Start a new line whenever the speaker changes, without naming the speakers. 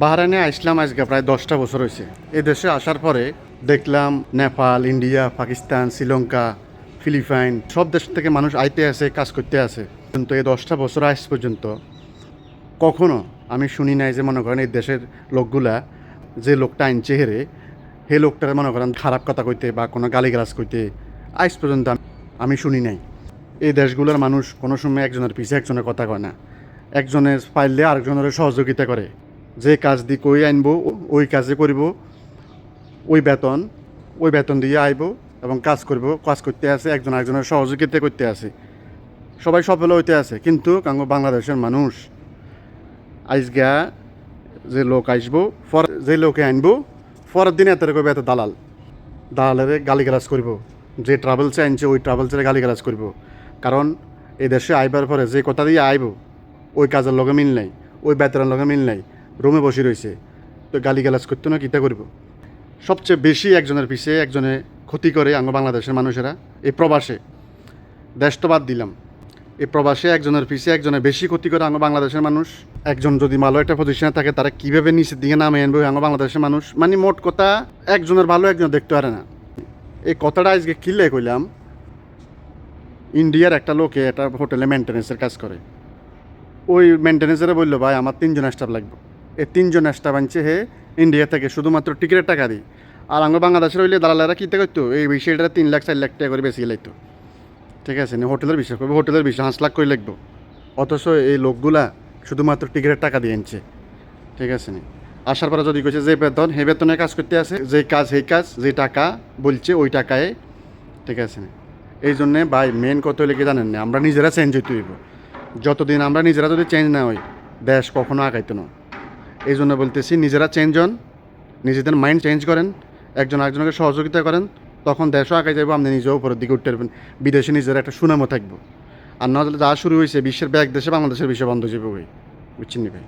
বাহরাইনে আসলাম আজকে প্রায় 10টা বছর হয়েছে। এই দেশে আসার পরে দেখলাম নেপাল, ইন্ডিয়া, পাকিস্তান, শ্রীলঙ্কা, ফিলিপাইন সব দেশ থেকে মানুষ আইতে আছে, কাজ করতে আছে। কিন্তু এই 10টা বছর আজ পর্যন্ত কখনো আমি শুনি নাই যে মনে করেন এই দেশের লোকগুলা যে লোকটা আনছে হেরে সেই লোকটার মনে করেন খারাপ কথা কইতে বা কোনো গালিগালাজ কইতে আজ পর্যন্ত আমি শুনি নাই। এই দেশগুলোর মানুষ কোনো সময় একজনের পিছিয়ে একজনের কথা কয় না, একজনের পাইলে আরেকজনের সহযোগিতা করে। যে কাজ দিয়ে কই আনবো ওই কাজে করব, ওই বেতন দিয়ে আইব এবং কাজ করব, কাজ করতে আছে, একজন আরেকজনের সহযোগিতা করতে আছে, সবাই সফল হইতে আছে। কিন্তু বাংলাদেশের মানুষ আজগা যে লোক আসবো যে লোকে আনবো পরের দিনে এত করবে এত দালালের গালিগালাজ করব, যে ট্রাভেলসে আনছে ওই ট্রাভেলসের গালিগালাজ করব। কারণ এই দেশে আইবার পরে যে কথা দিয়ে আইব ওই কাজের লগে মিল নাই, ওই বেতনের লগে মিল নাই, রুমে বসে রয়েছে, তো গালিগালাজ করতে না কীটা করব। সবচেয়ে বেশি একজনের পিছিয়ে একজনে ক্ষতি করে বাংলাদেশের মানুষেরা এই প্রবাসে। দেশ তো বাদ দিলাম, এই প্রবাসে একজনের পিছিয়ে একজনের বেশি ক্ষতি করে বাংলাদেশের মানুষ। একজন যদি ভালো একটা পজিশনে থাকে তারা কীভাবে নিচের দিকে নামে আনবে বাংলাদেশের মানুষ, মানে মোট কথা একজনের ভালো একজন দেখতে পারে না। এই কথাটা আজকে কিলে কইলাম, ইন্ডিয়ার একটা লোকে একটা হোটেলে মেনটেন্যান্সের কাজ করে। ওই মেনটেন্যান্সারে বললো ভাই আমার 3জন স্টাফ লাগবে। এই 3জন স্টাফ আনছে হে ইন্ডিয়া থেকে শুধুমাত্র টিকিটের টাকা দিই। আর বাংলাদেশের হইলে দালালেরা কীতে করতো এই বিষয়টা 3 লাখ 4 লাখ টাকা করে বেশি লাগতো। ঠিক আছে, হোটেলের বিষয় করবে, হোটেলের বিষয় 5 লাখ করে লাগবো। অথচ এই লোকগুলা শুধুমাত্র টিকিটের টাকা দিয়ে আনছে। ঠিক আছে নি, আসার পরে যদি কইছে যে বেতন হে বেতনে কাজ করতে আছে, যে কাজ সেই কাজ, যে টাকা বলছে ওই টাকায়। ঠিক আছে না, এই জন্যে ভাই মেন কত হলে কি জানেন না, আমরা নিজেরা চেঞ্জ হইতে হইব। যতদিন আমরা নিজেরা যদি চেঞ্জ না হই দেশ কখনো আগাইতো না। এই জন্য বলতেছি নিজেরা চেঞ্জ হন, নিজেদের মাইন্ড চেঞ্জ করেন, একজন আরেকজনকে সহযোগিতা করেন, তখন দেশও আগাই যাবো, আপনি নিজেও উপরের দিকে উঠতে পারবেন, বিদেশে নিজের একটা সুনামও থাকবো। আর না হলে যা শুরু হয়েছে বিশ্বের ব্যাগ দেশে বাংলাদেশের বিষয় বন্ধ হয়ে যাবে, বুঝছেন নি ভাই।